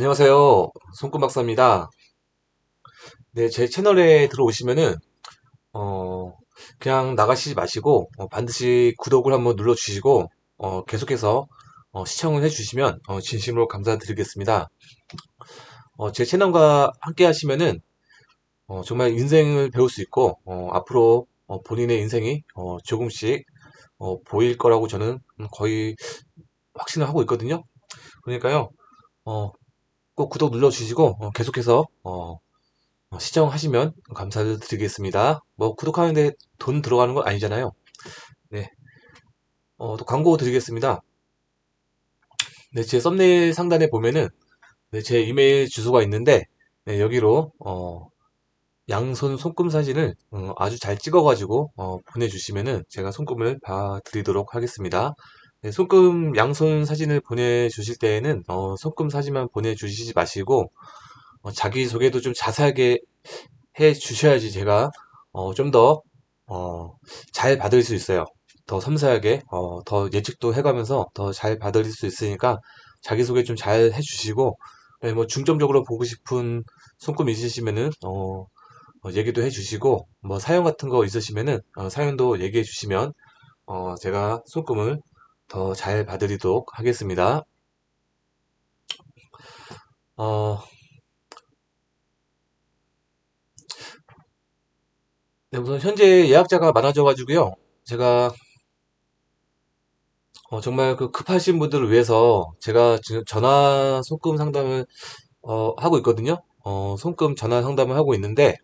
안녕하세요. 손금박사입니다. 네, 제 채널에 들어오시면은, 어, 그냥 나가시지 마시고, 반드시 구독을 한번 눌러주시고, 계속해서, 시청을 해주시면, 진심으로 감사드리겠습니다. 제 채널과 함께 하시면은, 정말 인생을 배울 수 있고, 앞으로, 본인의 인생이, 조금씩, 보일 거라고 저는 거의 확신을 하고 있거든요. 그러니까요, 어, 꼭 구독 눌러주시고, 계속해서, 시청하시면 감사를 드리겠습니다. 뭐 구독하는데 돈 들어가는 건 아니잖아요. 네, 또 광고 드리겠습니다. 네, 제 썸네일 상단에 보면은 네, 제 이메일 주소가 있는데 네, 여기로 양손 손금 사진을 아주 잘 찍어가지고 보내주시면은 제가 손금을 봐드리도록 하겠습니다. 네, 손금 양손 사진을 보내주실 때에는 손금 사진만 보내주시지 마시고 자기소개도 좀 자세하게 해 주셔야지 제가 좀 더 잘 받을 수 있어요. 더 섬세하게 더 예측도 해가면서 더 잘 받을 수 있으니까 자기소개 좀 잘 해주시고 네, 뭐 중점적으로 보고 싶은 손금 있으시면은 얘기도 해주시고 뭐 사연 같은 거 있으시면은 사연도 얘기해 주시면 제가 손금을 더 잘 봐드리도록 하겠습니다. 어, 네, 우선 현재 예약자가 많아져가지고요. 제가 정말 그 급하신 분들을 위해서 제가 지금 전화 손금 상담을 하고 있거든요. 손금 전화 상담을 하고 있는데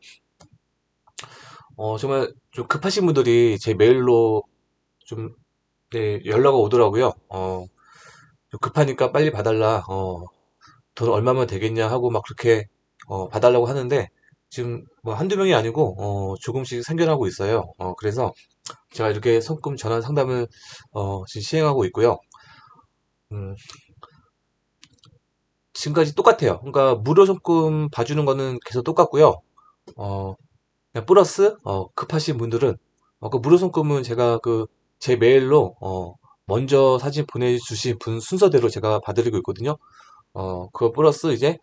정말 좀 급하신 분들이 제 메일로 좀 네, 연락이 오더라고요. 좀 급하니까 빨리 봐달라. 돈 얼마면 되겠냐 하고 막 그렇게 봐달라고 하는데 지금 뭐 한두 명이 아니고 조금씩 생겨나고 있어요. 그래서 제가 이렇게 손금 전화 상담을 지금 시행하고 있고요. 음, 지금까지 똑같아요. 그러니까 무료 적금 봐주는 거는 계속 똑같고요. 어, 그냥 플러스 급하신 분들은 그 무료 적금은 제가 그 제 메일로 먼저 사진 보내주신 분 순서대로 제가 봐드리고 있거든요. 그거 플러스 이제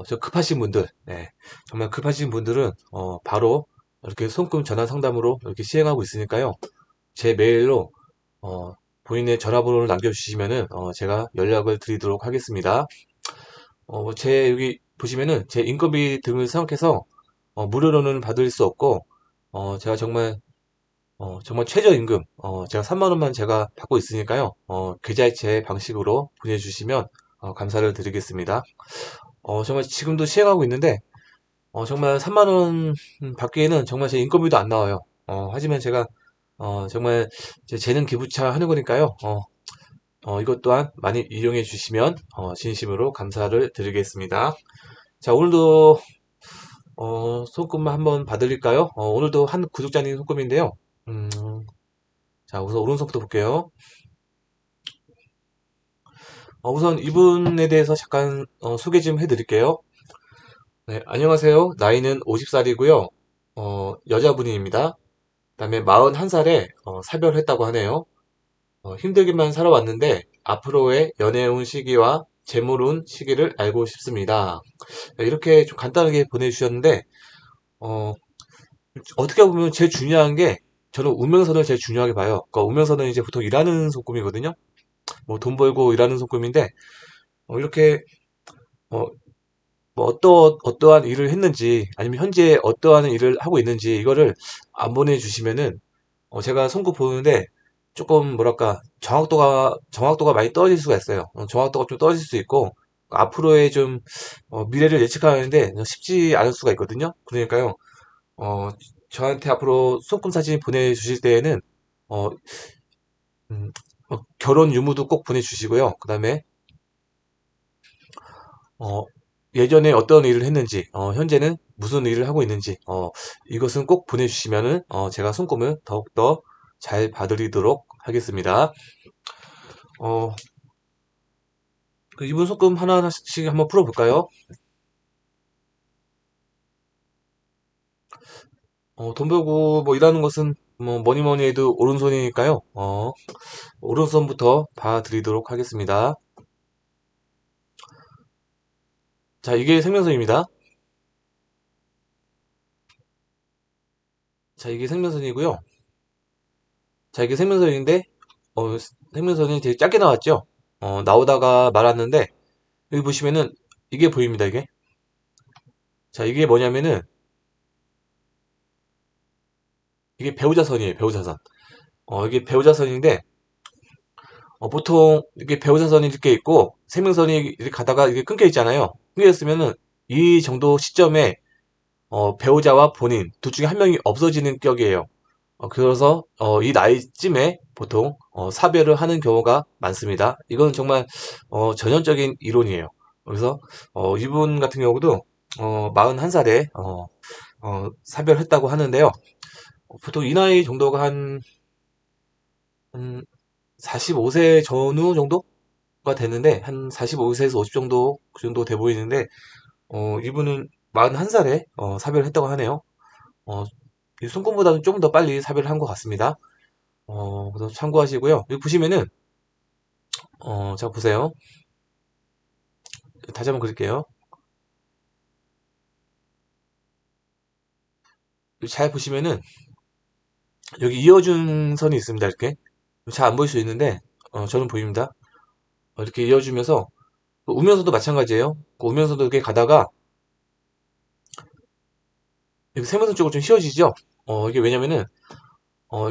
저 급하신 분들, 네, 정말 급하신 분들은 바로 이렇게 손금 전화 상담으로 이렇게 시행하고 있으니까요. 제 메일로 본인의 전화번호를 남겨주시면은 제가 연락을 드리도록 하겠습니다. 제 여기 보시면은 제 인건비 등을 생각해서 무료로는 받을 수 없고 제가 정말 정말 최저임금 제가 3만 원만 제가 받고 있으니까요. 계좌이체 방식으로 보내주시면 감사를 드리겠습니다. 정말 지금도 시행하고 있는데 정말 3만 원 받기에는 정말 제 인건비도 안 나와요. 하지만 제가 정말 제 재능 기부차 하는 거니까요. 이것 또한 많이 이용해 주시면 진심으로 감사를 드리겠습니다. 자, 오늘도 손금만 한번 봐드릴까요? 오늘도 한 구독자님 손금인데요. 음, 자, 우선 오른손부터 볼게요. 우선 이분에 대해서 잠깐 소개 좀 해드릴게요. 네, 안녕하세요. 나이는 50살이고요. 여자분입니다. 그다음에 41살에 사별했다고 하네요. 힘들게만 살아왔는데 앞으로의 연애운 시기와 재물운 시기를 알고 싶습니다. 네, 이렇게 좀 간단하게 보내주셨는데 어, 어떻게 보면 제일 중요한 게 저는 운명선을 제일 중요하게 봐요. 그러니까 운명선은 이제 보통 일하는 속금이거든요. 뭐 돈 벌고 일하는 속금인데 이렇게 어, 뭐 어떠한 일을 했는지 아니면 현재 어떠한 일을 하고 있는지 이거를 안 보내주시면은 제가 손금 보는데 조금 뭐랄까 정확도가 많이 떨어질 수가 있어요. 정확도가 좀 떨어질 수 있고 앞으로의 좀 미래를 예측하는데 쉽지 않을 수가 있거든요. 그러니까요. 어, 저한테 앞으로 손금 사진 보내주실 때에는 어, 음, 결혼 유무도 꼭 보내주시고요. 그 다음에 어, 예전에 어떤 일을 했는지, 현재는 무슨 일을 하고 있는지, 이것은 꼭 보내주시면은, 제가 손금을 더욱더 잘 봐드리도록 하겠습니다. 어, 그 이분 손금 하나하나씩 한번 풀어볼까요? 돈 벌고 뭐 일하는 것은 뭐 뭐니 뭐니 해도 오른손이니까요. 오른손부터 봐드리도록 하겠습니다. 자, 이게 생명선입니다. 자, 이게 생명선이고요. 자, 이게 생명선인데, 생명선이 되게 짧게 나왔죠? 나오다가 말았는데, 여기 보시면은, 이게 보입니다, 이게. 자, 이게 뭐냐면은, 이게 배우자선이에요, 배우자선. 이게 배우자선인데, 보통, 이게 배우자선이 이렇게 있고, 생명선이 이렇게 가다가 이게 끊겨 있잖아요. 끊겨 있으면은, 이 정도 시점에, 배우자와 본인, 둘 중에 한 명이 없어지는 격이에요. 그래서 이 나이쯤에 보통 사별을 하는 경우가 많습니다. 이건 정말 전형적인 이론이에요. 그래서 이분 같은 경우도 41살에 사별했다고 하는데요. 보통 이 나이 정도가 한 45세 전후 정도가 되는데 한 45세에서 50 정도 그 정도 돼 보이는데 이분은 41살에 사별했다고 하네요. 어, 이 손금보다는 조금 더 빨리 사별을 한 것 같습니다. 그래서 참고하시고요. 여기 보시면은, 자, 보세요. 다시 한번 그릴게요. 여기 잘 보시면은, 여기 이어준 선이 있습니다. 이렇게. 잘 안 보일 수 있는데, 저는 보입니다. 이렇게 이어주면서, 우면서도 마찬가지예요. 그 우면서도 이렇게 가다가, 여기 세면선 쪽으로 좀 휘어지죠? 이게 왜냐면은,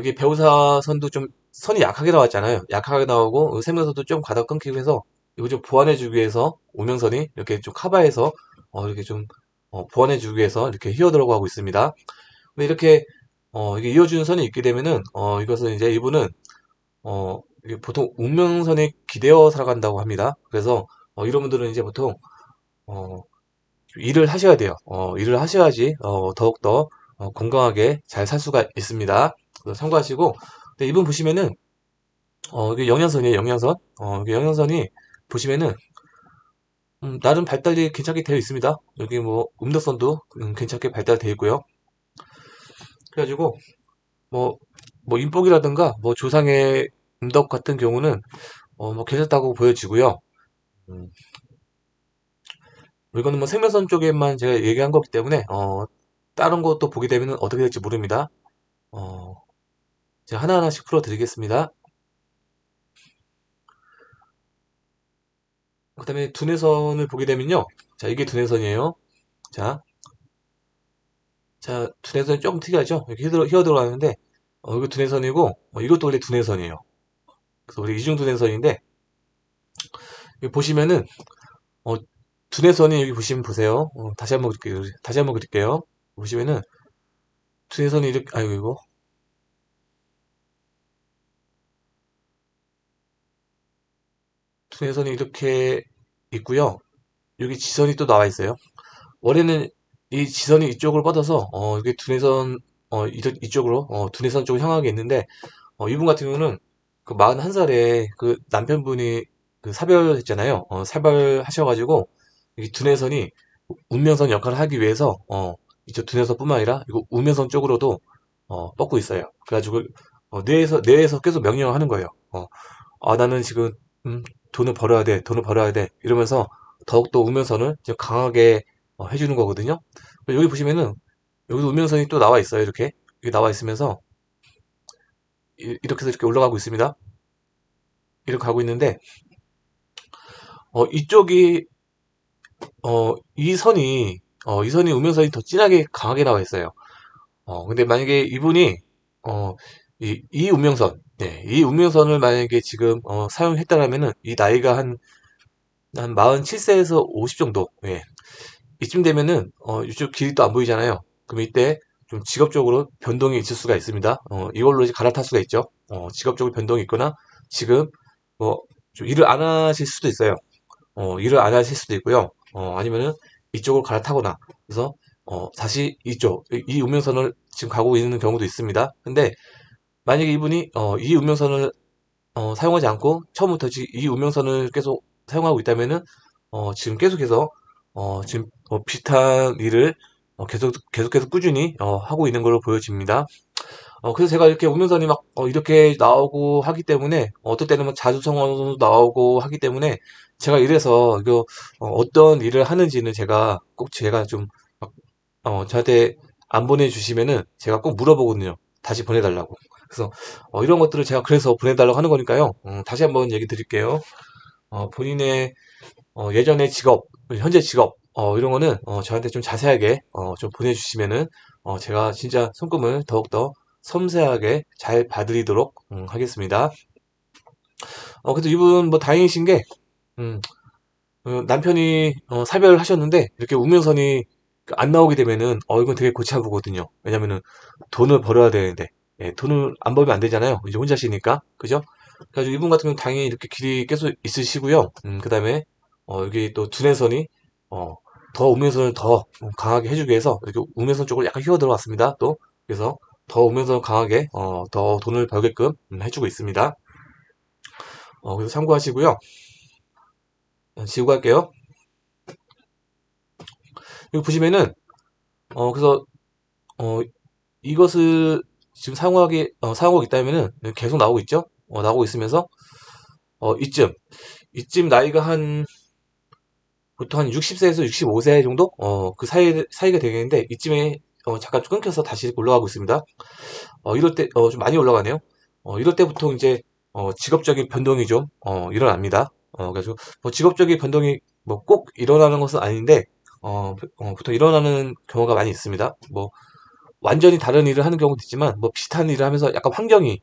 이게 배우사선도 좀 선이 약하게 나왔잖아요. 약하게 나오고, 세면선도 좀 가다가 끊기고 해서, 이거 좀 보완해주기 위해서, 우면선이 이렇게 좀 커버해서, 이렇게 좀, 보완해주기 위해서 이렇게 휘어 들어가고 있습니다. 근데 이렇게 이게 이어주는 선이 있게 되면은 이것은 이제 이분은 이게 보통 운명선에 기대어 살아간다고 합니다. 그래서 이런 분들은 이제 보통 어, 일을 하셔야 돼요. 일을 하셔야지 더욱더 건강하게 잘 살 수가 있습니다. 그래서 참고하시고 근데 이분 보시면은 이게 영양선이에요. 영양선. 이게 영양선이 보시면은 나름 발달이 괜찮게 되어 있습니다. 여기 뭐 음덕선도 괜찮게 발달되어 있고요. 그래가지고 뭐, 인복이라든가, 조상의 음덕 같은 경우는, 괜찮다고 보여지고요. 음, 이거는 생명선 쪽에만 제가 얘기한 거기 때문에, 다른 것도 보게 되면 어떻게 될지 모릅니다. 어, 제가 하나하나씩 풀어드리겠습니다. 그 다음에 두뇌선을 보게 되면요. 자, 이게 두뇌선이에요. 자, 두뇌선이 조금 특이하죠? 이렇게 휘어 들어가는데, 이거 두뇌선이고, 이것도 원래 두뇌선이에요. 그래서 우리 이중두뇌선인데, 여기 보시면은, 어, 두뇌선이 여기 보시면 보세요. 다시 한번 그릴게요. 다시 한번 그릴게요. 보시면은 두뇌선이 이렇게 아이고 이거 두뇌선이 이렇게 있고요. 여기 지선이 또 나와 있어요. 원래는 이 지선이 이쪽으로 뻗어서 이게 두뇌선 이쪽으로 두뇌선 쪽으로 향하게 있는데 이분 같은 경우는 그 41살에 그 남편분이 그 사별했잖아요. 사별하셔가지고 이 두뇌선이 운명선 역할을 하기 위해서 이쪽 두뇌선뿐만 아니라 이거 우면선 쪽으로도 뻗고 있어요. 그래가지고 뇌에서 계속 명령을 하는 거예요. 나는 지금 음, 돈을 벌어야 돼, 돈을 벌어야 돼 이러면서 더욱더 우면선을 이제 강하게 해주는 거거든요. 여기 보시면은 여기도 우면선이 또 나와 있어요. 이렇게 나와 있으면서 이렇게 해서 이렇게 올라가고 있습니다. 이렇게 가고 있는데 이쪽이 이 선이 우면선이 더 진하게 강하게 나와 있어요. 근데 만약에 이분이, 이 운명선, 네, 이 운명선을 만약에 지금, 사용했다라면은, 이 나이가 한 47세에서 50 정도, 예. 이쯤 되면은, 이쪽 길이 또 안 보이잖아요. 그럼 이때 좀 직업적으로 변동이 있을 수가 있습니다. 이걸로 이제 갈아탈 수가 있죠. 직업적으로 변동이 있거나, 지금, 좀 일을 안 하실 수도 있어요. 일을 안 하실 수도 있고요. 아니면은 이쪽으로 갈아타거나 그래서 다시 이 운명선을 지금 가고 있는 경우도 있습니다. 근데 만약에 이분이 이 운명선을 사용하지 않고 처음부터 이 운명선을 계속 사용하고 있다면은 지금 계속해서 지금 비슷한 일을 계속해서 꾸준히 하고 있는 걸로 보여집니다. 그래서 제가 이렇게 운명선이 막, 이렇게 나오고 하기 때문에, 어떨 때는 막 자주성어도 나오고 하기 때문에, 제가 이래서, 이거, 어떤 일을 하는지는 제가 꼭 제가 좀, 막, 저한테 안 보내주시면은 제가 꼭 물어보거든요. 다시 보내달라고. 그래서, 이런 것들을 제가 그래서 보내달라고 하는 거니까요. 다시 한번 얘기 드릴게요. 본인의 예전의 직업, 현재 직업, 이런 거는 저한테 좀 자세하게 좀 보내주시면은 제가 진짜 손금을 더욱더 섬세하게 잘 봐드리도록 하겠습니다. 그래도 이분 뭐 다행이신 게 음, 남편이 사별하셨는데 이렇게 운명선이 안 나오게 되면은 이건 되게 골치 아프거든요. 왜냐면은 돈을 벌어야 되는데 돈을 안 벌면 안 되잖아요. 이제 혼자시니까 그죠? 그래가지고 이분 같은 경우는 당연히 이렇게 길이 계속 있으시고요. 그 다음에 여기 또 두뇌선이 어, 더 우면선을 더 강하게 해주기 위해서 이렇게 우면선 쪽으로 약간 휘어 들어왔습니다. 또 그래서 더 우면선을 강하게 더 돈을 벌게끔 해주고 있습니다. 그래서 참고하시고요. 지우고 갈게요. 여기 보시면은 그래서 어, 이것을 지금 사용하고 있다면은 계속 나오고 있죠. 나오고 있으면서 이쯤 나이가 한 보통 한 60세에서 65세 정도? 그 사이가 되겠는데, 이쯤에, 잠깐 좀 끊겨서 다시 올라가고 있습니다. 이럴 때, 좀 많이 올라가네요. 이럴 때 보통 이제, 직업적인 변동이 좀, 일어납니다. 그래서, 뭐 직업적인 변동이 뭐 꼭 일어나는 것은 아닌데, 보통 일어나는 경우가 많이 있습니다. 뭐, 완전히 다른 일을 하는 경우도 있지만, 뭐 비슷한 일을 하면서 약간 환경이,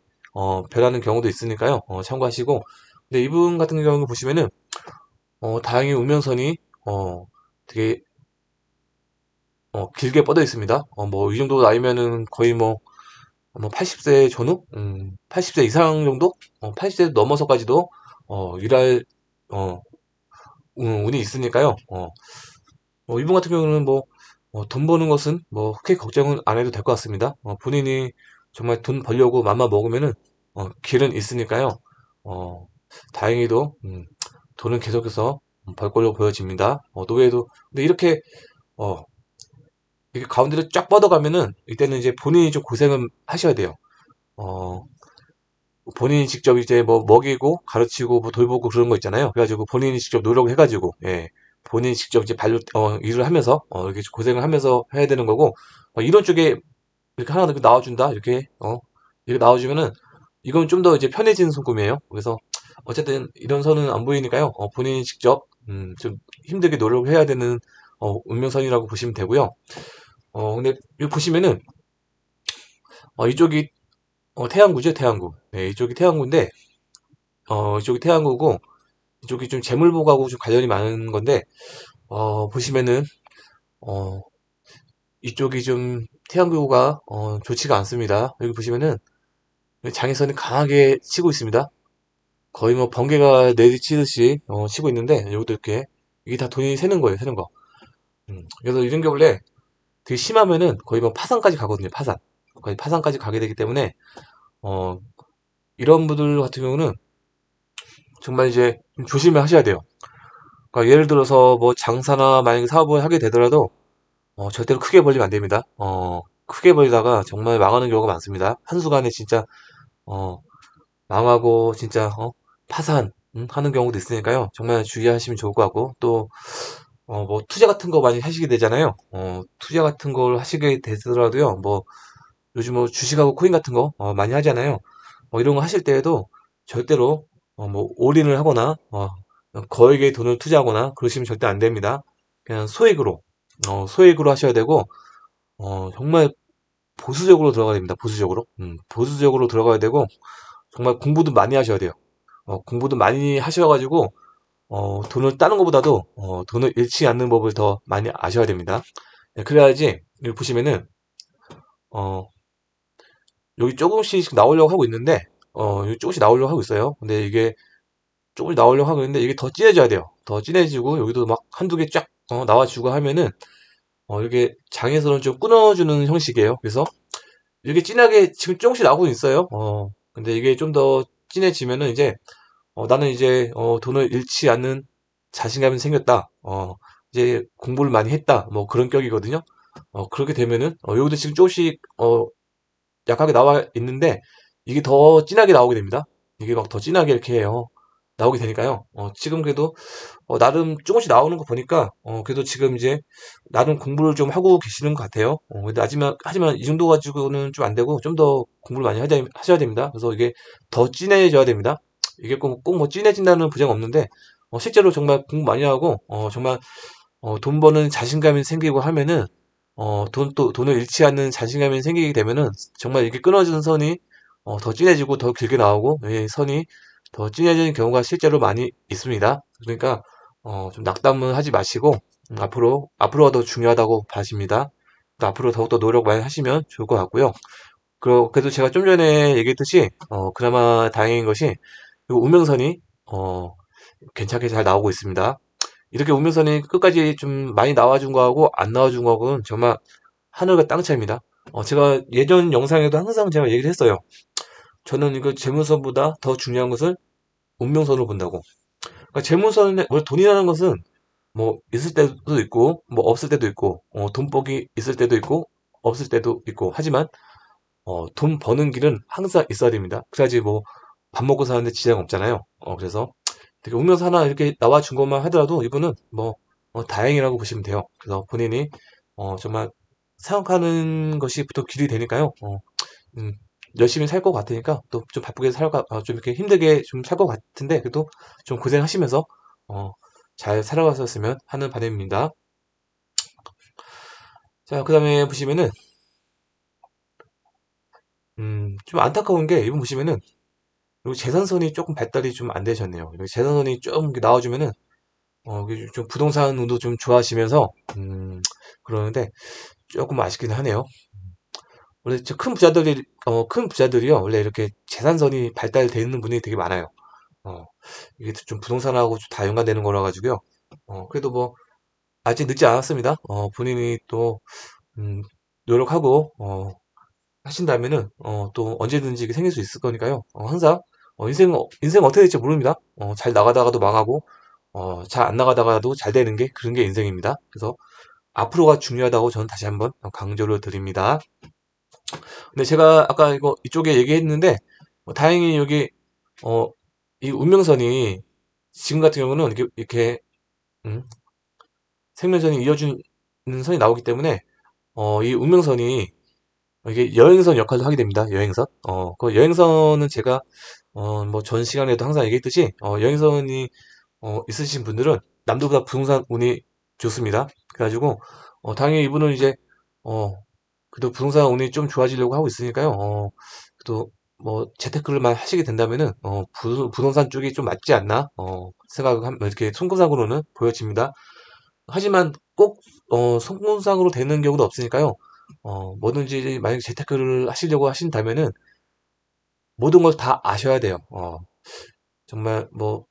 변하는 경우도 있으니까요. 참고하시고, 근데 이분 같은 경우 보시면은, 다행히 우면선이 되게 길게 뻗어 있습니다. 뭐 이 정도 나이면은 거의 뭐 80세 전후, 80세 이상 정도, 80세 넘어서까지도 일할 어, 운이 있으니까요. 이분 같은 경우는 뭐 돈 버는 것은 뭐 크게 걱정은 안 해도 될 것 같습니다. 본인이 정말 돈 벌려고 맘만 먹으면은 길은 있으니까요. 어, 다행히도 돈은 계속해서 벌 걸로 보여집니다. 노예도 근데 어, 이렇게 가운데를 쫙 뻗어가면은 이때는 이제 본인이 좀 고생을 하셔야 돼요. 어, 본인이 직접 이제 뭐 먹이고 가르치고 뭐 돌보고 그런 거 있잖아요. 그래가지고 본인이 직접 노력을 해가지고 본인이 직접 이제 발로 일을 하면서 이렇게 고생을 하면서 해야 되는 거고 이런 쪽에 이렇게 하나 이렇게 나와준다 이렇게 나와주면은 이건 좀 더 이제 편해지는 손금이에요. 그래서 어쨌든 이런 선은 안 보이니까요. 본인이 직접 좀 힘들게 노력을 해야 되는 운명선이라고 보시면 되고요. 근데 여기 보시면은 이쪽이 태양구죠, 태양구. 네, 이쪽이 태양구인데 이쪽이 태양구고 이쪽이 좀 재물복하고 좀 관련이 많은 건데 보시면은 어, 이쪽이 좀 태양구가 좋지가 않습니다. 여기 보시면은 장애선이 강하게 치고 있습니다. 거의 뭐 번개가 내리치듯이 치고 있는데 여기도 이렇게 이게 다 돈이 새는 거예요, 새는 거. 그래서 이런 게 원래 되게 심하면은 거의 뭐 파산까지 가거든요, 파산. 거의 파산까지 가게 되기 때문에 어, 이런 분들 같은 경우는 정말 이제 좀 조심을 하셔야 돼요. 그러니까 예를 들어서 뭐 장사나 만약에 사업을 하게 되더라도 절대로 크게 벌리면 안 됩니다. 크게 벌리다가 정말 망하는 경우가 많습니다. 한순간에 진짜 어, 망하고 진짜 파산 하는 경우도 있으니까요. 정말 주의하시면 좋을 것 같고 또 뭐 투자 같은 거 많이 하시게 되잖아요. 투자 같은 걸 하시게 되더라도요. 뭐 요즘 뭐 주식하고 코인 같은 거 많이 하잖아요. 이런 거 하실 때에도 절대로 뭐 올인을 하거나 거액의 돈을 투자하거나 그러시면 절대 안 됩니다. 그냥 소액으로 하셔야 되고 정말 보수적으로 들어가야 됩니다. 보수적으로 보수적으로 들어가야 되고 정말 공부도 많이 하셔야 돼요. 공부도 많이 하셔가지고 돈을 따는 것보다도 돈을 잃지 않는 법을 더 많이 아셔야 됩니다. 네, 그래야지 여기 보시면은 어, 여기 조금씩 나오려고 하고 있는데 여기 조금씩 나오려고 하고 있어요. 근데 이게 조금씩 나오려고 하고 있는데 이게 더 진해져야 돼요. 더 진해지고 여기도 막 한두 개 쫙 나와주고 하면은 이렇게 장애선을 좀 끊어주는 형식이에요. 그래서 이렇게 진하게 지금 조금씩 나오고 있어요. 근데 이게 좀 더 진해지면은 이제 나는 이제 돈을 잃지 않는 자신감이 생겼다. 이제 공부를 많이 했다. 뭐 그런 격이거든요. 그렇게 되면은 여기도 지금 조금씩 약하게 나와 있는데 이게 더 진하게 나오게 됩니다. 이게 막 더 진하게 이렇게 나오게 되니까요. 지금 그래도 나름 조금씩 나오는 거 보니까 그래도 지금 이제 나름 공부를 좀 하고 계시는 것 같아요. 근데 하지만 이 정도 가지고는 좀 안 되고 좀 더 공부를 많이 하셔야 됩니다. 그래서 이게 더 진해져야 됩니다. 이게 꼭 뭐 진해진다는 보장 없는데 실제로 정말 공부 많이 하고 정말 돈 버는 자신감이 생기고 하면은 돈을 잃지 않는 자신감이 생기게 되면은 정말 이렇게 끊어지는 선이 더 진해지고 더 길게 나오고 이 선이 더 진해지는 경우가 실제로 많이 있습니다. 그러니까 좀 낙담은 하지 마시고 앞으로가 더 중요하다고 봐집니다. 앞으로 더욱더 노력 많이 하시면 좋을 것 같고요. 그래도 제가 좀 전에 얘기했듯이 그나마 다행인 것이 이 운명선이 괜찮게 잘 나오고 있습니다. 이렇게 운명선이 끝까지 좀 많이 나와준 거하고 안 나와준 거하고는 정말 하늘과 땅 차이입니다. 제가 예전 영상에도 항상 제가 얘기를 했어요. 저는 이거 재무선보다 더 중요한 것을 운명선으로 본다고. 그러니까 재무선에 원래 돈이라는 것은 뭐 있을 때도 있고 뭐 없을 때도 있고 돈복이 있을 때도 있고 없을 때도 있고 하지만 돈 버는 길은 항상 있어야 됩니다. 그래야지 뭐 밥 먹고 사는데 지장 없잖아요. 그래서 되게 운명사 하나 이렇게 나와준 것만 하더라도 이분은 뭐 다행이라고 보시면 돼요. 그래서 본인이 정말 생각하는 것이 보통 길이 되니까요. 음, 열심히 살 것 같으니까 또 좀 바쁘게 좀 이렇게 힘들게 좀 살 것 같은데 그래도 좀 고생하시면서 어, 잘 살아가셨으면 하는 바람입니다. 자, 그 다음에 보시면은 좀 안타까운 게 이분 보시면은 그리고 재산선이 조금 발달이 좀 안 되셨네요. 이렇게 재산선이 좀 이렇게 나와주면은 이게 좀 부동산 운도 좀 좋아하시면서 그러는데 조금 아쉽긴 하네요. 원래 큰 부자들이요. 원래 이렇게 재산선이 발달되어 있는 분이 되게 많아요. 어, 이게 좀 부동산하고 다 연관되는 거라 가지고요. 그래도 뭐 아직 늦지 않았습니다. 본인이 또 음, 노력하고 하신다면은 또 언제든지 이게 생길 수 있을 거니까요. 항상 인생 어떻게 될지 모릅니다. 잘 나가다가도 망하고 잘 안 나가다가도 잘 되는 게 그런 게 인생입니다. 그래서 앞으로가 중요하다고 저는 다시 한번 강조를 드립니다. 근데 제가 아까 이쪽에 얘기했는데 다행히 여기 어, 이 운명선이 지금 같은 경우는 이렇게 음, 생명선이 이어주는 선이 나오기 때문에 이 운명선이 이게 여행선 역할도 하게 됩니다. 여행선. 그 여행선은 제가 뭐 전 시간에도 항상 얘기했듯이 여행선이 있으신 분들은 남들보다 부동산 운이 좋습니다. 그래가지고 당연히 이분은 이제 어, 그래도 부동산 운이 좀 좋아지려고 하고 있으니까요. 그래도 뭐 재테크를만 하시게 된다면은 부동산 쪽이 좀 맞지 않나 생각을 이렇게 송금상으로는 보여집니다. 하지만 꼭 송금상으로 되는 경우도 없으니까요. 뭐든지 만약에 재테크를 하시려고 하신다면은 모든 걸 다 아셔야 돼요. 정말 뭐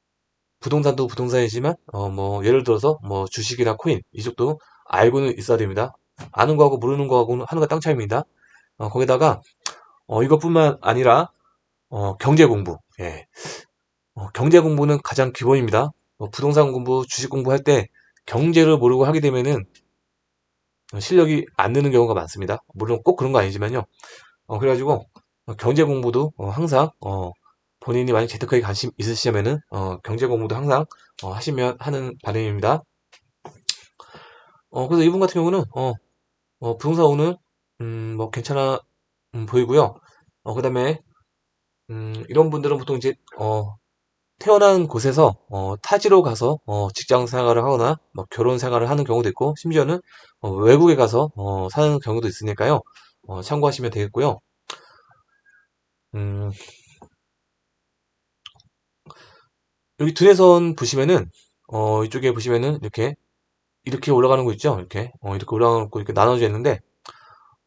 부동산도 부동산이지만 뭐 예를 들어서 뭐 주식이나 코인 이쪽도 알고는 있어야 됩니다. 아는 거하고 모르는 거하고는 하늘과 땅 차이입니다. 거기다가 이것뿐만 아니라 경제 공부. 예. 경제 공부는 가장 기본입니다. 부동산 공부, 주식 공부할 때 경제를 모르고 하게 되면은 실력이 안 느는 경우가 많습니다. 물론 꼭 그런 거 아니지만요. 그래가지고 경제 공부도 항상 본인이 만약 재테크에 관심 있으시면은 경제 공부도 항상 하시면 하는 바람입니다. 그래서 이분 같은 경우는 부동산 오는 뭐 괜찮아 보이고요. 그다음에 이런 분들은 보통 이제 태어난 곳에서 타지로 가서 직장 생활을 하거나 뭐 결혼 생활을 하는 경우도 있고 심지어는 외국에 가서 사는 경우도 있으니까요. 참고하시면 되겠고요. 음, 여기 두뇌선 보시면은 이쪽에 보시면은 이렇게 올라가는 거 있죠? 이렇게 올라가는 거 이렇게 나눠져 있는데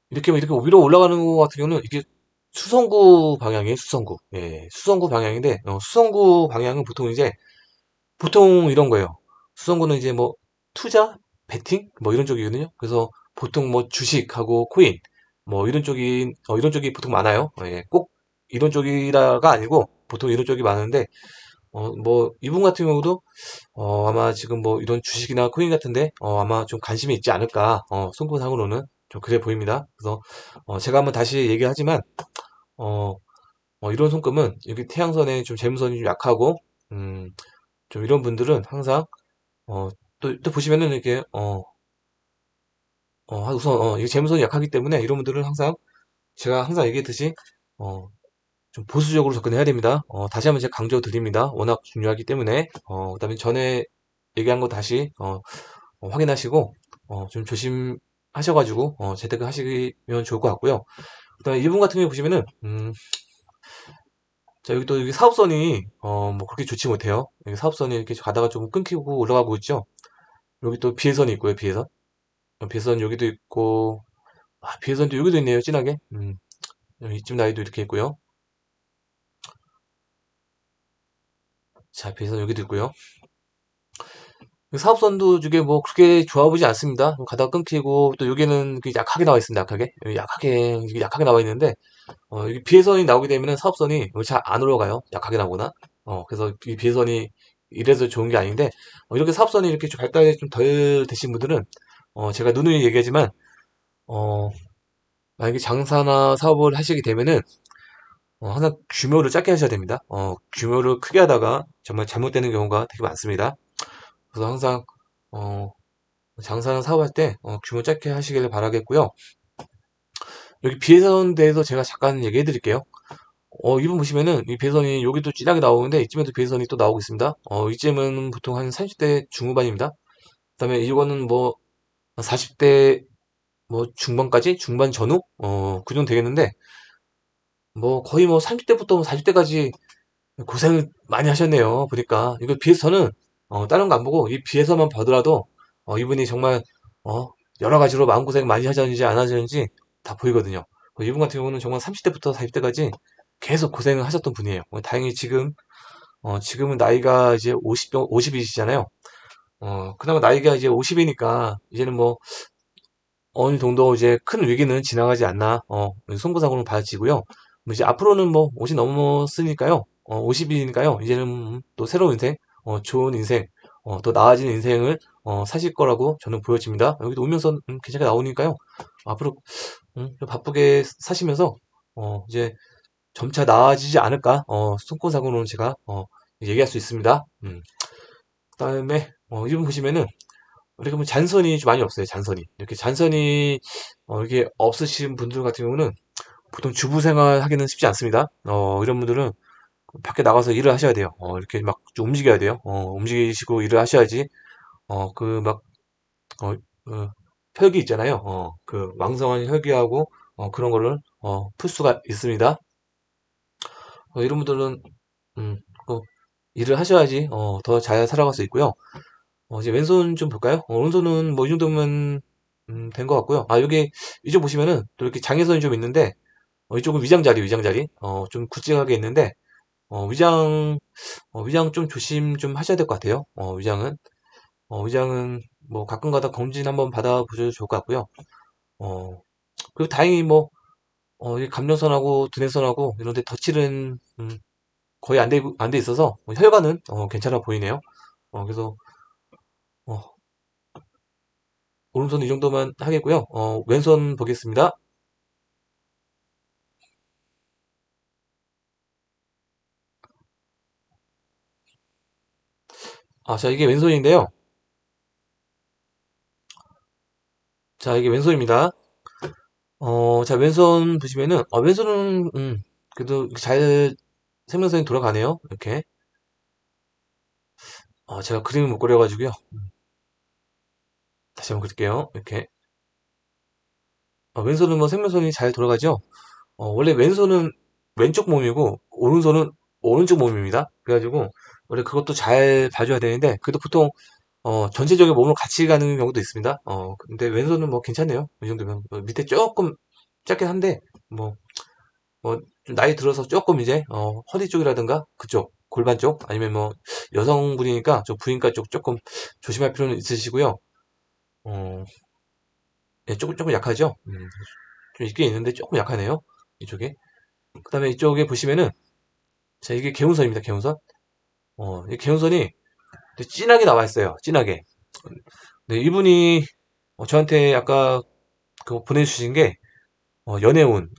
이렇게 위로 올라가는 거 같은 경우는 이게 수성구 방향이에요. 수성구. 예, 수성구 방향인데 수성구 방향은 보통 이런 거예요. 수성구는 이제 뭐 투자, 베팅 뭐 이런 쪽이거든요. 그래서 보통 뭐 주식하고 코인 뭐 이런 쪽이 보통 많아요. 예, 꼭 이런 쪽이라가 아니고 보통 이런 쪽이 많은데 뭐 이분 같은 경우도 아마 지금 뭐 이런 주식이나 코인 같은데 아마 좀 관심이 있지 않을까 송구상으로는 좀 그래 보입니다. 그래서 제가 한번 다시 얘기하지만 어, 이런 손금은 여기 태양선에 좀 재무선이 좀 약하고 음, 좀 이런 분들은 항상 또 보시면은 이렇게 우선 이게 재무선이 약하기 때문에 이런 분들은 항상 제가 항상 얘기했듯이 어, 좀 보수적으로 접근해야 됩니다. 다시 한번 제가 강조 드립니다. 워낙 중요하기 때문에 그다음에 전에 얘기한 거 다시 확인하시고 좀 조심하셔가지고 재테크하시면 좋을 것 같고요. 그다음에 일본 같은 경우에 보시면은 자 여기 또 여기 사업선이 뭐 그렇게 좋지 못해요. 여기 사업선이 이렇게 가다가 좀 끊기고 올라가고 있죠. 여기 또 비회선이 있고요. 비회선. 비회선 여기도 있고 비회선도 여기도 있네요. 진하게. 이쯤 나이도 이렇게 있고요. 자 비회선 여기도 있고요. 사업선도 이게 뭐 그렇게 좋아 보이지 않습니다. 가다가 끊기고 또 여기는 약하게 나와 있습니다. 약하게 약하게 나와 있는데 이게 비회선이 나오게 되면은 사업선이 잘 안 올라가요. 약하게 나오거나 그래서 이 비회선이 이래서 좋은 게 아닌데 이렇게 사업선이 이렇게 좀 발달이 좀 덜 되신 분들은 제가 누누이 얘기하지만 어, 만약에 장사나 사업을 하시게 되면은 항상 규모를 작게 하셔야 됩니다. 규모를 크게 하다가 정말 잘못되는 경우가 되게 많습니다. 그래서 항상 어, 장사나 사업할 때 규모 작게 하시길 바라겠고요. 여기 비회선 대해서 제가 잠깐 얘기해 드릴게요. 이분 보시면은 이 배선이 여기도 진하게 나오는데 이쯤에도 배선이 또 나오고 있습니다. 이쯤은 보통 한 30대 중후반입니다. 그다음에 이거는 뭐 40대 뭐 중반까지 중반 전후 그 정도 되겠는데 뭐 거의 뭐 30대부터 40대까지 고생을 많이 하셨네요. 보니까 이거 비해서는 다른 거 안 보고 이 비해서만 보더라도 이분이 정말 어, 여러 가지로 마음고생 많이 하셨는지 안 하셨는지 다 보이거든요. 이분 같은 경우는 정말 30대부터 40대까지 계속 고생을 하셨던 분이에요. 다행히 지금은 나이가 이제 50이시잖아요. 그나마 나이가 이제 50이니까 이제는 뭐 어느 정도 이제 큰 위기는 지나가지 않나 송구사고는 봐지고요. 뭐 이제 앞으로는 뭐 50 넘었으니까요. 50이니까요. 이제는 또 새로운 인생, 좋은 인생, 더 나아진 인생을 사실 거라고 저는 보여집니다. 여기도 운명선 괜찮게 나오니까요. 앞으로 좀 바쁘게 사시면서 이제 점차 나아지지 않을까? 송구사고는 제가 얘기할 수 있습니다. 그다음에 이분 보시면은 우리가 뭐 잔선이 좀 많이 없어요. 잔선이 이렇게 잔선이 이게 없으신 분들 같은 경우는 보통 주부 생활 하기는 쉽지 않습니다. 이런 분들은 밖에 나가서 일을 하셔야 돼요. 이렇게 막 좀 움직여야 돼요. 움직이시고 일을 하셔야지 그 막 혈기 있잖아요. 그 왕성한 혈기하고 그런 거를 풀 수가 있습니다. 이런 분들은 음, 그 일을 하셔야지 더 잘 살아갈 수 있고요. 이제 왼손 좀 볼까요? 오른손은 뭐 이 정도면 된 것 같고요. 여기 이쪽 보시면은 또 이렇게 장애선이 좀 있는데 이쪽은 위장자리, 위장자리. 좀 굵직하게 있는데 위장 좀 조심 좀 하셔야 될 것 같아요. 위장은 뭐 가끔가다 검진 한번 받아보셔도 좋을 것 같고요. 어, 그리고 다행히 뭐 이 감정선하고 두뇌선하고 이런데 덧칠은 거의 안 돼 있어서 혈관은 괜찮아 보이네요. 그래서 어, 오른손 이 정도만 하겠고요. 왼손 보겠습니다. 자, 이게 왼손인데요. 자, 이게 왼손입니다. 자, 왼손 보시면은, 왼손은, 그래도 잘 생명선이 돌아가네요. 이렇게. 제가 그림을 못 그려가지고요. 다시 한번 그릴게요. 이렇게. 왼손은 뭐 생명선이 잘 돌아가죠? 원래 왼손은 왼쪽 몸이고, 오른손은 오른쪽 몸입니다. 그래가지고, 원래 그것도 잘 봐줘야 되는데, 그래도 보통, 전체적인 몸으로 같이 가는 경우도 있습니다. 근데 왼손은 뭐 괜찮네요. 이 정도면. 밑에 조금 짧긴 한데, 뭐, 좀 나이 들어서 조금 이제, 허리 쪽이라든가, 그쪽, 골반 쪽, 아니면 뭐, 여성분이니까, 부인과 쪽 조금 조심할 필요는 있으시고요. 어, 예, 조금 약하죠? 좀 있긴 있는데 조금 약하네요. 이쪽에. 그 다음에 이쪽에 보시면은, 자, 이게 개운선입니다, 개운선. 이 개운선이 진하게 나와 있어요, 진하게. 네, 이분이 저한테 아까 그 보내주신 게 연애운,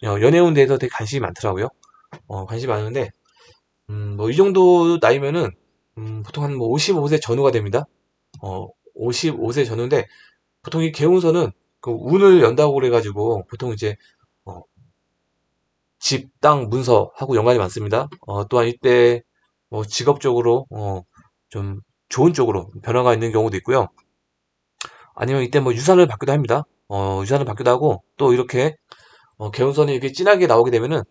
연애운 대해서 되게 관심이 많더라고요. 관심이 많은데, 뭐, 이 정도 나이면은, 보통 한 뭐 55세 전후가 됩니다. 55세 전후인데, 보통 이 개운선은 그 운을 연다고 그래가지고, 보통 이제, 어, 집, 땅, 문서하고 연관이 많습니다. 또한 이때, 뭐, 직업적으로, 좀 좋은 쪽으로 변화가 있는 경우도 있고요. 아니면 이때 뭐 유산을 받기도 합니다. 유산을 받기도 하고, 또 이렇게, 개운선이 이렇게 진하게 나오게 되면은,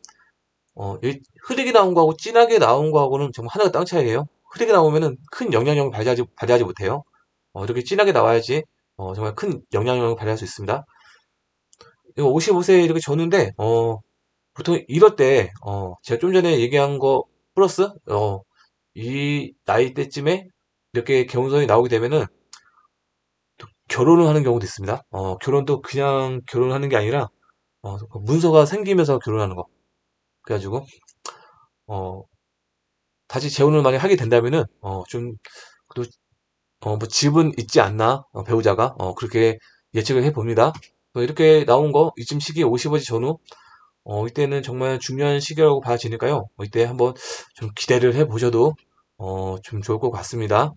흐리게 나온 거하고 진하게 나온 거하고는 정말 하나가 땅 차이예요. 흐리게 나오면은 큰 영향력을 발휘하지 못해요. 이렇게 진하게 나와야지 정말 큰 영향력을 발휘할 수 있습니다. 이거 55세 이렇게 줬는데 보통 이럴 때 제가 좀 전에 얘기한 거 플러스 이 나이 때쯤에 이렇게 개운선이 나오게 되면은 결혼을 하는 경우도 있습니다. 결혼도 그냥 결혼하는 게 아니라 문서가 생기면서 결혼하는 거. 그래가지고 어, 다시 재혼을 만약 하게 된다면은 좀 그래도 뭐 집은 있지 않나 배우자가 그렇게 예측을 해봅니다. 이렇게 나온 거 이쯤 시기 55지 전후 이때는 정말 중요한 시기라고 봐지니까요. 이때 한번 좀 기대를 해보셔도 좀 좋을 것 같습니다.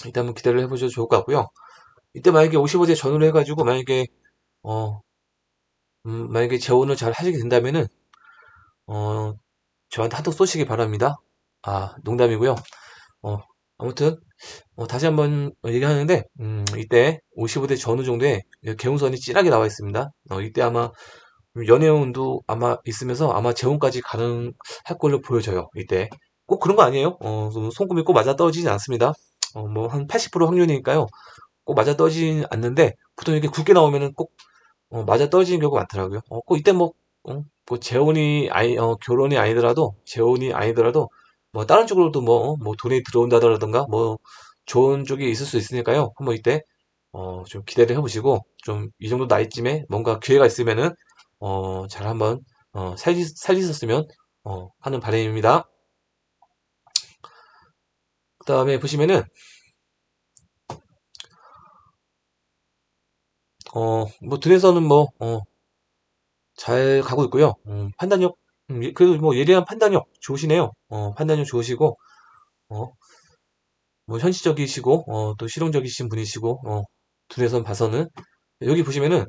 이때 한번 기대를 해보셔도 좋을 것 같고요. 이때 만약에 55세 전후로 해가지고 어, 만약에 재혼을 잘 하시게 된다면은 어, 저한테 한턱 쏘시기 바랍니다. 아, 농담이고요. 어, 아무튼 다시 한번 얘기하는데 이때 55대 전후 정도에 개운선이 진하게 나와 있습니다. 이때 아마 연애운도 아마 있으면서 아마 재혼까지 가능할 걸로 보여져요. 이때 꼭 그런 거 아니에요. 손금이 꼭 맞아 떨어지진 않습니다. 뭐 한 80% 확률이니까요. 꼭 맞아 떨어지진 않는데 보통 이렇게 굵게 나오면은 꼭 맞아 떨어지는 경우가 많더라고요. 꼭 이때 뭐 재혼이 결혼이 아니더라도 재혼이 아니더라도 뭐 다른 쪽으로도 뭐 돈이 들어온다더라든가 뭐 좋은 쪽이 있을 수 있으니까요. 한번 이때 좀 기대를 해보시고 좀 이 정도 나이쯤에 뭔가 기회가 있으면은 잘 한번 살리셨으면 하는 바람입니다. 그 다음에 보시면은 뭐 dun에서는 뭐 잘 가고 있고요. 판단력 그래도 뭐 예리한 판단력 좋으시네요. 판단력 좋으시고 어, 뭐 현실적이시고 또 실용적이신 분이시고 dun에선 봐서는 여기 보시면은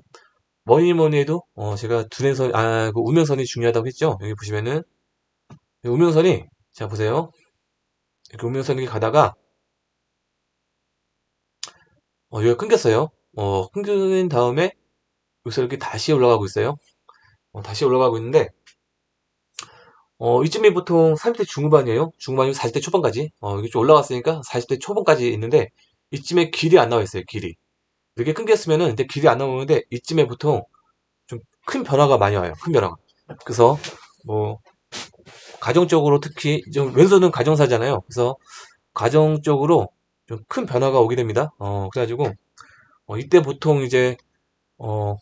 뭐니 뭐니 해도 제가 dun에선 그 우명선이 중요하다고 했죠. 여기 보시면은 이 우명선이 자 보세요. 이렇게 우명선이 가다가 여기가 끊겼어요. 끊긴 다음에 여기서 이렇게 다시 올라가고 있어요. 다시 올라가고 있는데 이쯤이 보통 30대 중후반이에요. 중후반이면 40대 초반까지. 이게 좀 올라갔으니까 40대 초반까지 있는데 이쯤에 길이 안 나와 있어요. 길이. 이렇게 끊겼으면은 이제 길이 안 나오는데 이쯤에 보통 좀 큰 변화가 많이 와요. 큰 변화가. 그래서 뭐 가정적으로 특히 좀 왼손은 가정사잖아요. 그래서 가정적으로 좀 큰 변화가 오게 됩니다. 그래가지고 이때 보통 이제 어,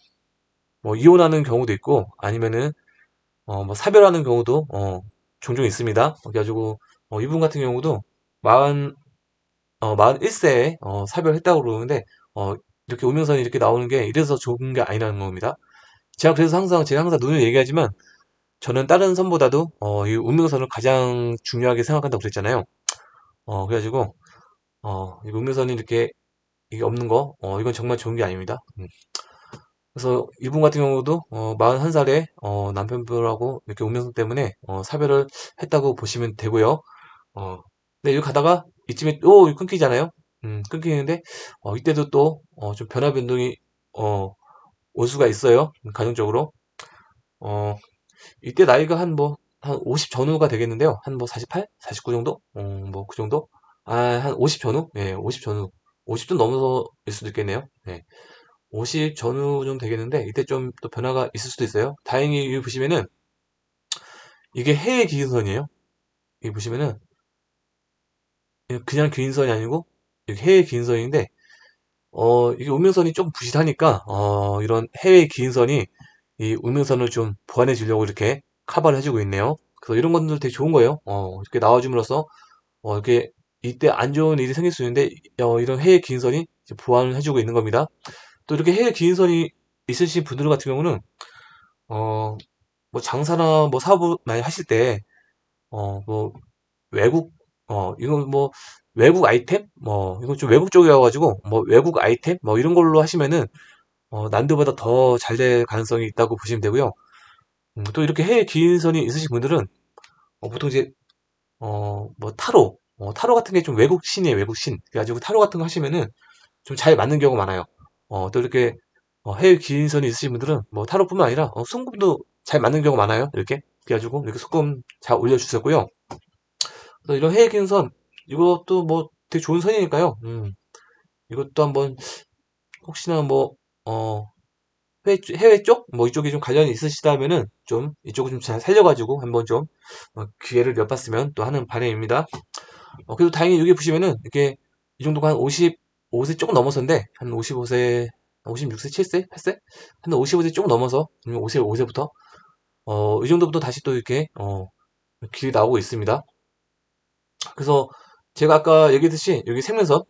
뭐 이혼하는 경우도 있고 아니면은 뭐 사별하는 경우도 종종 있습니다. 그래가지고 이분 같은 경우도 41세에 사별했다고 그러는데 이렇게 운명선이 이렇게 나오는 게 이래서 좋은 게 아니라는 겁니다. 제가 항상 눈을 얘기하지만 저는 다른 선보다도 이 운명선을 가장 중요하게 생각한다고 그랬잖아요. 그래가지고 이 운명선이 이렇게 이게 없는 거 이건 정말 좋은 게 아닙니다. 그래서 이분 같은 경우도 41살에 남편분하고 이렇게 운명선 때문에 사별을 했다고 보시면 되고요. 근데 여기 가다가 이쯤에 또 끊기잖아요. 끊기는데 이때도 또 좀 변화 변동이 올 수가 있어요. 가정적으로. 어, 이때 나이가 한 50 전후가 되겠는데요. 한 뭐 48, 49 정도? 뭐 그 정도? 한 50 전후? 예, 50 전후. 50좀 넘어서일 수도 있겠네요. 예. 50 전후 좀 되겠는데 이때 좀 또 변화가 있을 수도 있어요. 다행히 여기 보시면은 이게 해외 기준선이에요. 여기 보시면은 그냥 기인선이 아니고 여기 해외 기인선인데 이게 운명선이 좀 부실하니까 이런 해외 기인선이 이 운명선을 좀 보완해 주려고 이렇게 커버를 해주고 있네요. 그래서 이런 것들 되게 좋은 거예요. 이렇게 나와줌으로써 이렇게 이때 안 좋은 일이 생길 수 있는데 이런 해외 기인선이 보완을 해주고 있는 겁니다. 또 이렇게 해외 기인선이 있으신 분들 같은 경우는, 어, 뭐 장사나 뭐 사업을 많이 하실 때, 뭐 외국, 이거 뭐 외국 아이템? 뭐, 이거 좀 외국 쪽이어가지고, 뭐 외국 아이템? 뭐 이런 걸로 하시면은, 남들보다 더 잘 될 가능성이 있다고 보시면 되고요. 또 이렇게 해외 기인선이 있으신 분들은, 보통 이제, 뭐 타로 같은 게 좀 외국 신이에요, 외국 신. 그래가지고 타로 같은 거 하시면은 좀 잘 맞는 경우가 많아요. 또 이렇게 해외 기인선이 있으신 분들은 뭐 타로뿐만 아니라 손금도 잘 맞는 경우가 많아요. 이렇게 그래가지고 이렇게 손금 잘 올려주셨고요. 그래서 이런 해외 기인선 이것도 뭐 되게 좋은 선이니까요. 이것도 한번 혹시나 뭐 해외 쪽 뭐 이쪽에 좀 관련이 있으시다면은 좀 이쪽을 좀 잘 살려가지고 한번 좀 기회를 엿봤으면 또 하는 바람입니다. 그래도 다행히 여기 보시면은 이렇게 이 정도가 한 55세 조금 넘어서인데 한 55세, 56세, 7세, 8세? 한 55세 조금 넘어서 아니면 5세부터 이 정도부터 다시 또 이렇게 길이 나오고 있습니다. 그래서 제가 아까 얘기했듯이 여기 생명선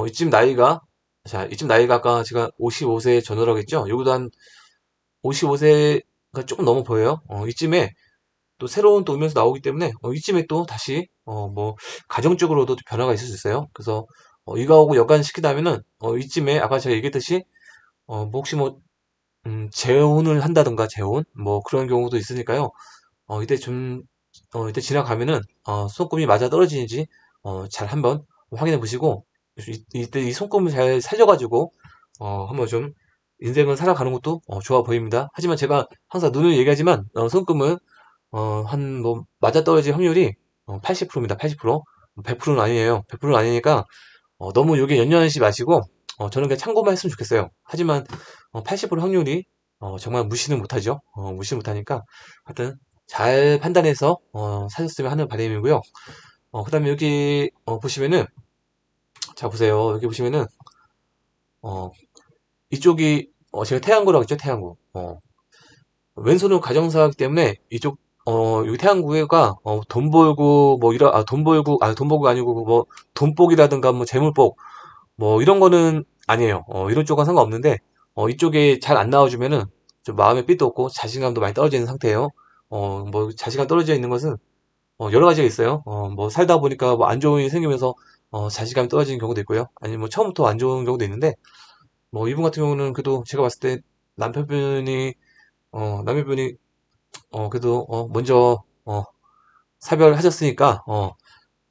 이쯤 나이가 자 이쯤 나이가 아까 제가 55세 전후라고 했죠. 여기도 한 55세가 조금 넘어 보여요. 이쯤에 또 새로운 또 음면서 나오기 때문에 이쯤에 또 다시 뭐 가정적으로도 변화가 있을 수 있어요. 그래서 이거하고 연관시키다면은 이쯤에 아까 제가 얘기했듯이 뭐 혹시 뭐 재혼을 한다든가 재혼 뭐 그런 경우도 있으니까요. 이때 좀 이때 지나가면은 손금이 맞아 떨어지는지 잘 한번 확인해 보시고 이때 이 손금을 잘 살려가지고 한번 좀 인생을 살아가는 것도 좋아 보입니다. 하지만 제가 항상 눈을 얘기하지만 손금은 한 뭐 맞아떨어질 확률이 80%입니다. 80%. 100%는 아니에요. 100%는 아니니까 너무 여기에 연연하지 마시고 저는 그냥 참고만 했으면 좋겠어요. 하지만 80% 확률이 정말 무시는 못하죠. 무시 못하니까 하여튼 잘 판단해서 사셨으면 하는 바람이고요. 그다음에 여기 보시면은 자 보세요. 여기 보시면은 어, 이쪽이 제가 태양구라고 했죠. 태양구. 왼손은 가정사이기 때문에 이쪽 여기 태양구가 돈 벌고 뭐 이런 돈 벌고 돈 벌고 아니고 뭐 돈복이라든가 뭐 재물복 뭐 이런 거는 아니에요. 이런 쪽은 상관없는데 이쪽에 잘 안 나와주면은 좀 마음에 삐도 없고 자신감도 많이 떨어져 있는 상태예요. 뭐 자신감 떨어져 있는 것은 여러 가지가 있어요. 뭐 살다 보니까 뭐 안 좋은 일이 생기면서 자신감이 떨어지는 경우도 있고요. 아니면 뭐 처음부터 안 좋은 경우도 있는데 뭐 이분 같은 경우는 그래도 제가 봤을 때 남편분이 남편분이 그래도 먼저 사별하셨으니까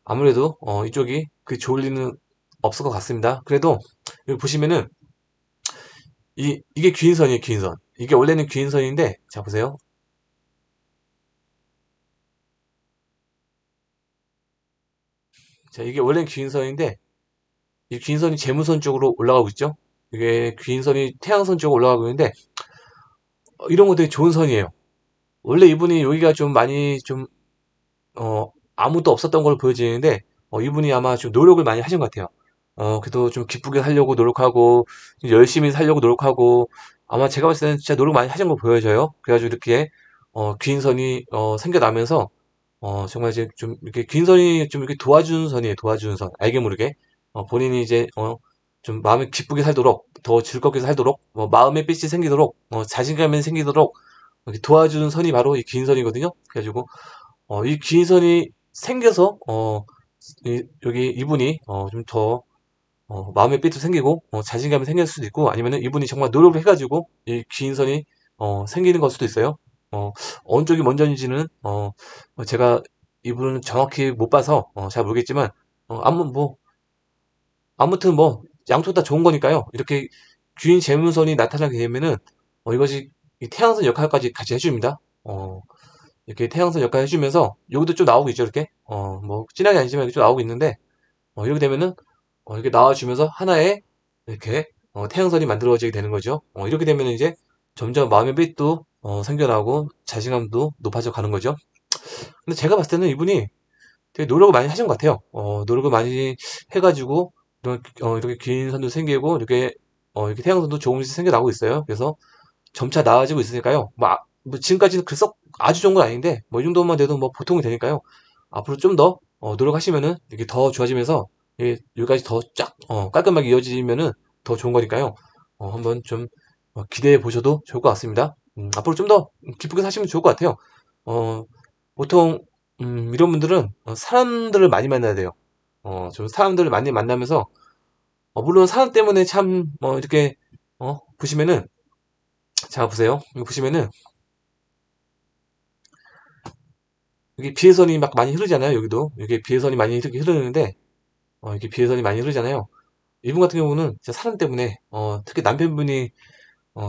아무래도 이쪽이 그 좋을 리는 없을 것 같습니다. 그래도 여기 보시면은 이게 귀인선이에요, 귀인선. 이게 원래는 귀인선인데, 자, 보세요. 자, 이게 원래는 귀인선인데, 이 귀인선이 재무선 쪽으로 올라가고 있죠? 이게 귀인선이 태양선 쪽으로 올라가고 있는데, 이런 거 되게 좋은 선이에요. 원래 이분이 여기가 좀 많이 좀, 아무도 없었던 걸로 보여지는데, 이분이 아마 좀 노력을 많이 하신 것 같아요. 그래도 좀 기쁘게 살려고 노력하고, 좀 열심히 살려고 노력하고, 아마 제가 봤을 때는 진짜 노력 많이 하신 거 보여져요. 그래가지고 이렇게, 귀인선이, 생겨나면서, 정말 이제 좀 이렇게 균선이 좀 이렇게 도와주는 선이에요. 도와주는 선. 알게 모르게. 본인이 이제, 좀 마음이 기쁘게 살도록, 더 즐겁게 살도록, 마음의 빛이 생기도록, 자신감이 생기도록, 이렇게 도와주는 선이 바로 이 균선이거든요. 그래가지고, 이 균선이 생겨서, 여기 이분이, 좀 더, 마음의 빛도 생기고, 자신감이 생길 수도 있고, 아니면은 이분이 정말 노력을 해가지고, 이 균선이, 생기는 걸 수도 있어요. 어느 쪽이 먼저인지는, 제가 이분은 정확히 못 봐서, 잘 모르겠지만, 아무튼 뭐, 양쪽 다 좋은 거니까요. 이렇게 귀인 재문선이 나타나게 되면은, 이것이 이 태양선 역할까지 같이 해줍니다. 이렇게 태양선 역할 해주면서, 여기도 좀 나오고 있죠, 이렇게. 뭐, 진하게 아니지만 이렇게 좀 나오고 있는데, 이렇게 되면은, 이렇게 나와주면서 하나의, 이렇게, 태양선이 만들어지게 되는 거죠. 이렇게 되면 이제, 점점 마음의 빛도, 생겨나고, 자신감도 높아져 가는 거죠. 근데 제가 봤을 때는 이분이 되게 노력을 많이 하신 것 같아요. 노력을 많이 해가지고, 이렇게 긴 선도 생기고, 이렇게 태양선도 조금씩 생겨나고 있어요. 그래서 점차 나아지고 있으니까요. 뭐 지금까지는 그썩 아주 좋은 건 아닌데, 뭐 이 정도만 돼도 뭐 보통이 되니까요. 앞으로 좀 더, 노력하시면은, 이게 더 좋아지면서, 여기까지 더 쫙, 깔끔하게 이어지면은 더 좋은 거니까요. 한번 좀 기대해 보셔도 좋을 것 같습니다. 앞으로 좀 더 기쁘게 사시면 좋을 것 같아요. 어, 보통 이런 분들은 사람들을 많이 만나야 돼요. 좀 사람들을 많이 만나면서 물론 사람 때문에 참 이렇게 보시면은 자 보세요. 이거 보시면은 여기 비해선이 막 많이 흐르잖아요. 여기도 이게 비해선이 많이 이렇게 흐르는데 이게 비해선이 많이 흐르잖아요. 이분 같은 경우는 진짜 사람 때문에 특히 남편분이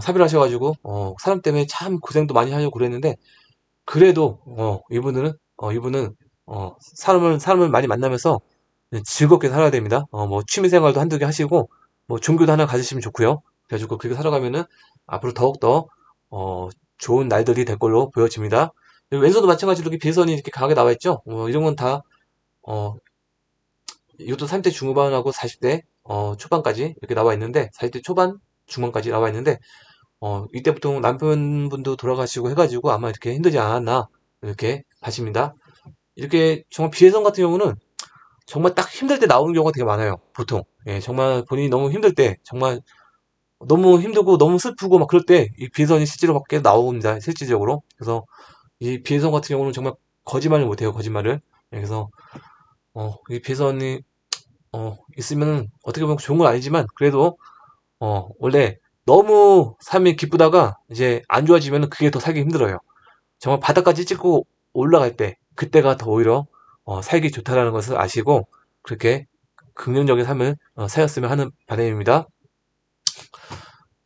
사별하셔가지고 사람 때문에 참 고생도 많이 하려고 그랬는데 그래도 이분은 사람을 많이 만나면서 즐겁게 살아야 됩니다. 뭐 취미 생활도 한두 개 하시고 뭐 종교도 하나 가지시면 좋고요. 그래가지고 그렇게 살아가면은 앞으로 더욱더 좋은 날들이 될 걸로 보여집니다. 그리고 왼손도 마찬가지로 이렇게 비선이 이렇게 강하게 나와 있죠. 이런 건 다 어, 이것도 30대 중후반하고 40대 초반까지 이렇게 나와 있는데 40대 초반 중반까지 나와 있는데 이때부터 남편분도 돌아가시고 해가지고 아마 이렇게 힘들지 않았나 이렇게 봐집니다. 이렇게 정말 비혜성 같은 경우는 정말 딱 힘들 때 나오는 경우가 되게 많아요. 보통. 예, 정말 본인이 너무 힘들 때, 정말 너무 힘들고 너무 슬프고 막 그럴 때 이 비혜선이 실제로 밖에 나옵니다. 실질적으로. 그래서 이 비혜선 같은 경우는 정말 거짓말을 못해요. 거짓말을. 예, 그래서 이 비혜선이 있으면 어떻게 보면 좋은 건 아니지만 그래도 원래 너무 삶이 기쁘다가 이제 안 좋아지면 그게 더 살기 힘들어요. 정말 바닥까지 찍고 올라갈 때 그때가 더 오히려 살기 좋다라는 것을 아시고 그렇게 긍정적인 삶을 사였으면 하는 바람입니다.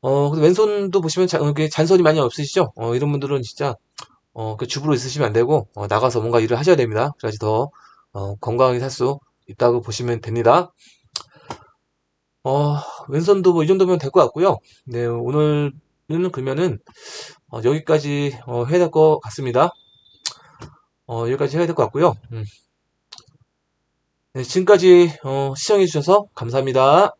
근데 왼손도 보시면 이렇게 잔손이 많이 없으시죠? 이런 분들은 진짜 그 주부로 있으시면 안 되고 나가서 뭔가 일을 하셔야 됩니다. 그래야지 더 건강하게 살 수 있다고 보시면 됩니다. 어, 왼손도 뭐 이 정도면 될 것 같고요. 네, 오늘은 그러면은 여기까지 해야 될 것 같습니다. 여기까지 해야 될 것 같고요. 네, 지금까지 시청해 주셔서 감사합니다.